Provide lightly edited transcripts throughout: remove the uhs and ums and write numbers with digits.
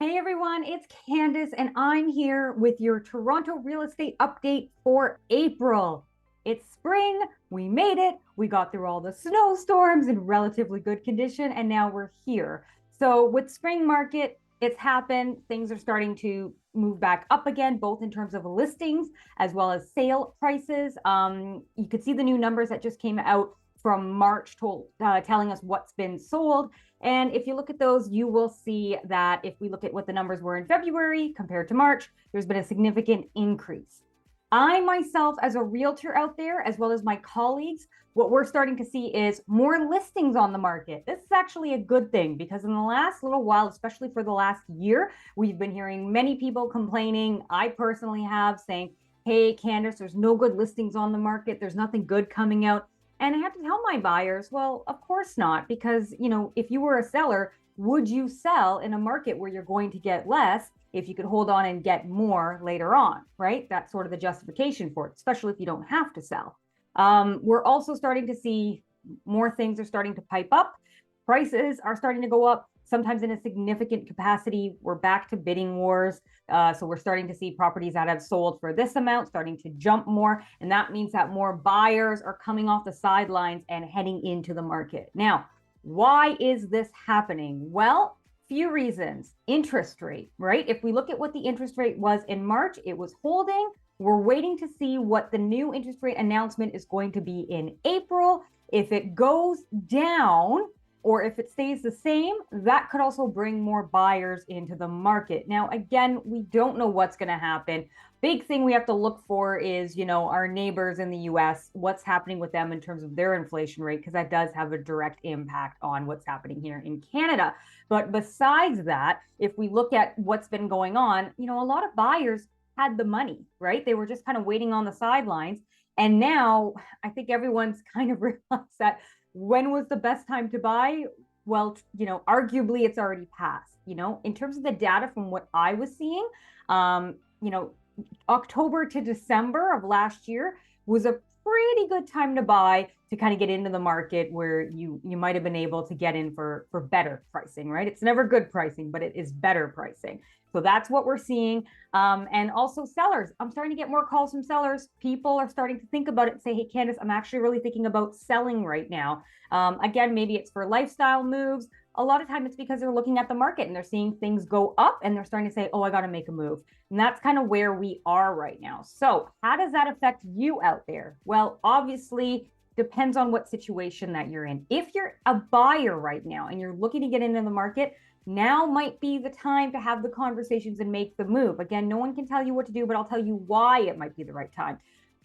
Hey everyone, it's Candice, and I'm here with your Toronto real estate update for April. It's spring, we made it, we got through all the snowstorms in relatively good condition, and now we're here. So, with spring market, it's happened. Things are starting to move back up again, both in terms of listings as well as sale prices. You could see the new numbers that just came out from March telling us what's been sold. And if you look at those, you will see that if we look at what the numbers were in February compared to March, there's been a significant increase. I myself, as a realtor out there, as well as my colleagues, what we're starting to see is more listings on the market. This is actually a good thing because in the last little while, especially for the last year, we've been hearing many people complaining. I personally have saying, hey, Candice, there's no good listings on the market. There's nothing good coming out. And I have to tell my buyers, well, of course not, because, if you were a seller, would you sell in a market where you're going to get less if you could hold on and get more later on, right? That's sort of the justification for it, especially if you don't have to sell. We're also starting to see more things are starting to pipe up. Prices are starting to go up, sometimes in a significant capacity. We're back to bidding wars. So we're starting to see properties that have sold for this amount starting to jump more. And that means that more buyers are coming off the sidelines and heading into the market. Now, why is this happening? Well, few reasons. Interest rate, right? If we look at what the interest rate was in March, it was holding. We're waiting to see what the new interest rate announcement is going to be in April. If it goes down, or if it stays the same, that could also bring more buyers into the market. Now, again, we don't know what's going to happen. Big thing we have to look for is, our neighbors in the US, what's happening with them in terms of their inflation rate, because that does have a direct impact on what's happening here in Canada. But besides that, if we look at what's been going on, a lot of buyers had the money, right? They were just kind of waiting on the sidelines. And now I think everyone's kind of realized that when was the best time to buy? Well, arguably it's already passed. In terms of the data from what I was seeing, October to December of last year was a pretty good time to buy, to kind of get into the market where you might have been able to get in for better pricing, right? It's never good pricing, but it is better pricing. So that's what we're seeing. And also sellers. I'm starting to get more calls from sellers. People are starting to think about it and say, hey, Candice, I'm actually really thinking about selling right now. Again, maybe it's for lifestyle moves. A lot of time it's because they're looking at the market and they're seeing things go up and they're starting to say, oh, I got to make a move. And that's kind of where we are right now. So how does that affect you out there? Well, obviously, depends on what situation that you're in. If you're a buyer right now and you're looking to get into the market, now might be the time to have the conversations and make the move. Again, no one can tell you what to do, but I'll tell you why it might be the right time.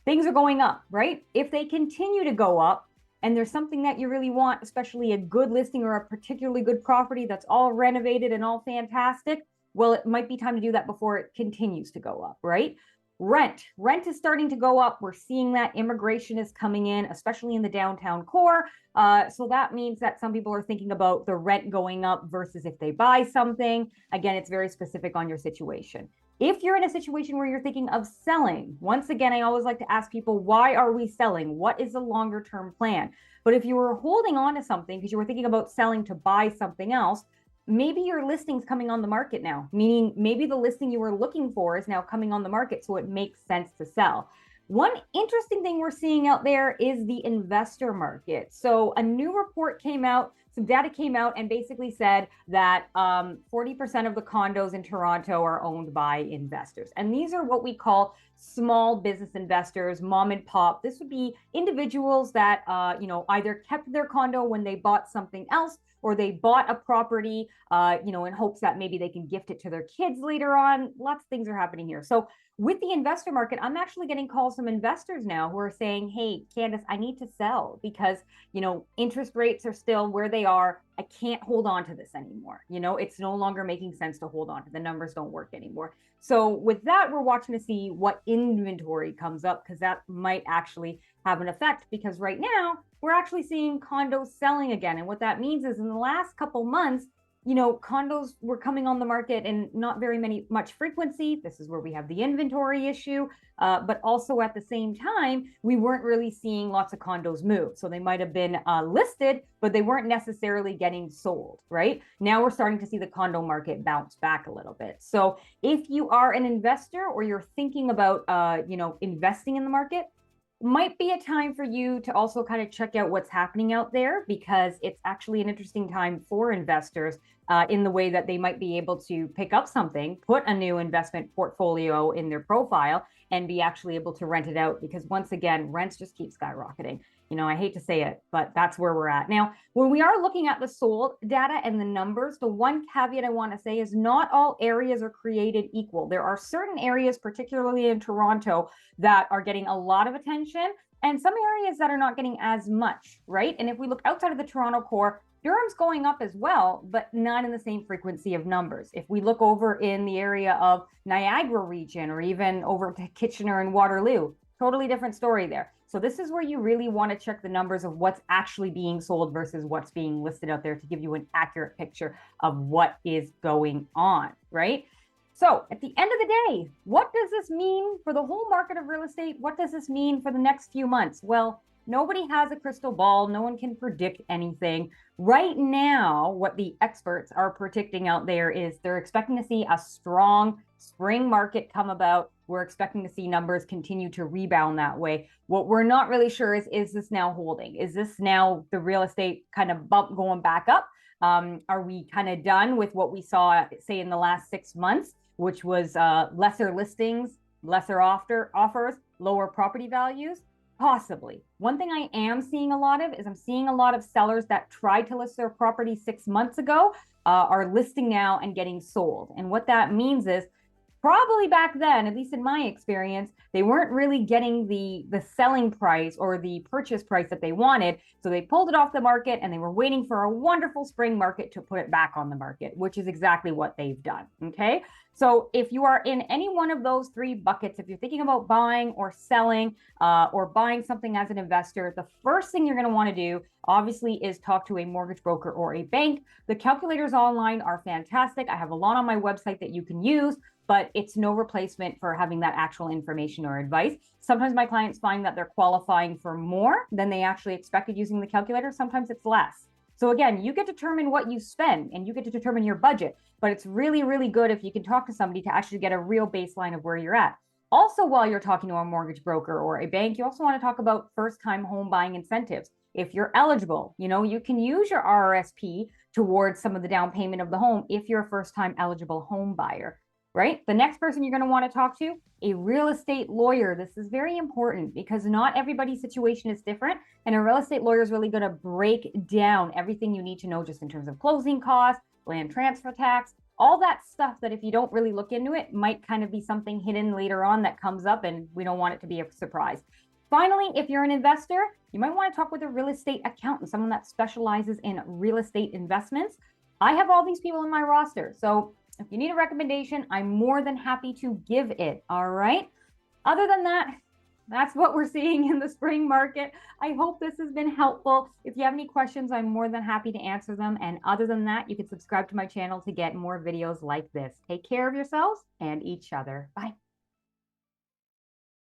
Things are going up, right? If they continue to go up and there's something that you really want, especially a good listing or a particularly good property that's all renovated and all fantastic, well, it might be time to do that before it continues to go up, right? Rent is starting to go up. We're seeing that immigration is coming in, especially in the downtown core. So that means that some people are thinking about the rent going up versus if they buy something. Again, it's very specific on your situation. If you're in a situation where you're thinking of selling, once again, I always like to ask people, why are we selling? What is the longer term plan? But if you were holding on to something because you were thinking about selling to buy something else, maybe your listing's coming on the market now, meaning maybe the listing you were looking for is now coming on the market, so it makes sense to sell. One interesting thing we're seeing out there is the investor market. So a new report came out, some data came out and basically said that 40% of the condos in Toronto are owned by investors. And these are what we call small business investors, mom and pop. This would be individuals that, either kept their condo when they bought something else, or they bought a property, in hopes that maybe they can gift it to their kids later on. Lots of things are happening here. So with the investor market, I'm actually getting calls from investors now who are saying, hey, Candice, I need to sell because, interest rates are still where they are. I can't hold on to this anymore. It's no longer making sense to hold on to. The numbers don't work anymore. So with that, we're watching to see what inventory comes up, because that might actually have an effect, because right now we're actually seeing condos selling again. And what that means is in the last couple months, condos were coming on the market and not very much frequency. This is where we have the inventory issue. But also at the same time, we weren't really seeing lots of condos move. So they might have been listed, but they weren't necessarily getting sold, right? Now we're starting to see the condo market bounce back a little bit. So if you are an investor or you're thinking about, investing in the market, might be a time for you to also kind of check out what's happening out there, because it's actually an interesting time for investors in the way that they might be able to pick up something, put a new investment portfolio in their profile, and be actually able to rent it out, because once again, rents just keep skyrocketing. I hate to say it, but that's where we're at. Now, when we are looking at the sold data and the numbers, the one caveat I want to say is not all areas are created equal. There are certain areas, particularly in Toronto, that are getting a lot of attention, and some areas that are not getting as much, right? And if we look outside of the Toronto core, Durham's going up as well, but not in the same frequency of numbers. If we look over in the area of Niagara region, or even over to Kitchener and Waterloo, totally different story there. So this is where you really want to check the numbers of what's actually being sold versus what's being listed out there to give you an accurate picture of what is going on, right? So at the end of the day, what does this mean for the whole market of real estate? What does this mean for the next few months? Well, nobody has a crystal ball. No one can predict anything. Right now, what the experts are predicting out there is they're expecting to see a strong spring market come about. We're expecting to see numbers continue to rebound that way. What we're not really sure is this now holding? Is this now the real estate kind of bump going back up? Are we kind of done with what we saw, say, in the last 6 months, which was lesser listings, lesser offers, lower property values? Possibly. One thing I am seeing a lot of is I'm seeing a lot of sellers that tried to list their property 6 months ago are listing now and getting sold. And what that means is, probably back then, at least in my experience, they weren't really getting the selling price or the purchase price that they wanted. So they pulled it off the market and they were waiting for a wonderful spring market to put it back on the market, which is exactly what they've done. Okay. So if you are in any one of those three buckets, if you're thinking about buying or selling or buying something as an investor, the first thing you're going to want to do, obviously, is talk to a mortgage broker or a bank. The calculators online are fantastic. I have a lot on my website that you can use, but it's no replacement for having that actual information or advice. Sometimes my clients find that they're qualifying for more than they actually expected using the calculator. Sometimes it's less. So again, you get to determine what you spend and you get to determine your budget, but it's really, really good if you can talk to somebody to actually get a real baseline of where you're at. Also, while you're talking to a mortgage broker or a bank, you also want to talk about first-time home buying incentives. If you're eligible, you can use your RRSP towards some of the down payment of the home if you're a first-time eligible home buyer. Right? The next person you're going to want to talk to, a real estate lawyer. This is very important because not everybody's situation is different. And a real estate lawyer is really going to break down everything you need to know just in terms of closing costs, land transfer tax, all that stuff that if you don't really look into it, might kind of be something hidden later on that comes up, and we don't want it to be a surprise. Finally, if you're an investor, you might want to talk with a real estate accountant, someone that specializes in real estate investments. I have all these people in my roster. So if you need a recommendation, I'm more than happy to give it. All right. Other than that, that's what we're seeing in the spring market. I hope this has been helpful. If you have any questions, I'm more than happy to answer them. And other than that, you can subscribe to my channel to get more videos like this. Take care of yourselves and each other. Bye.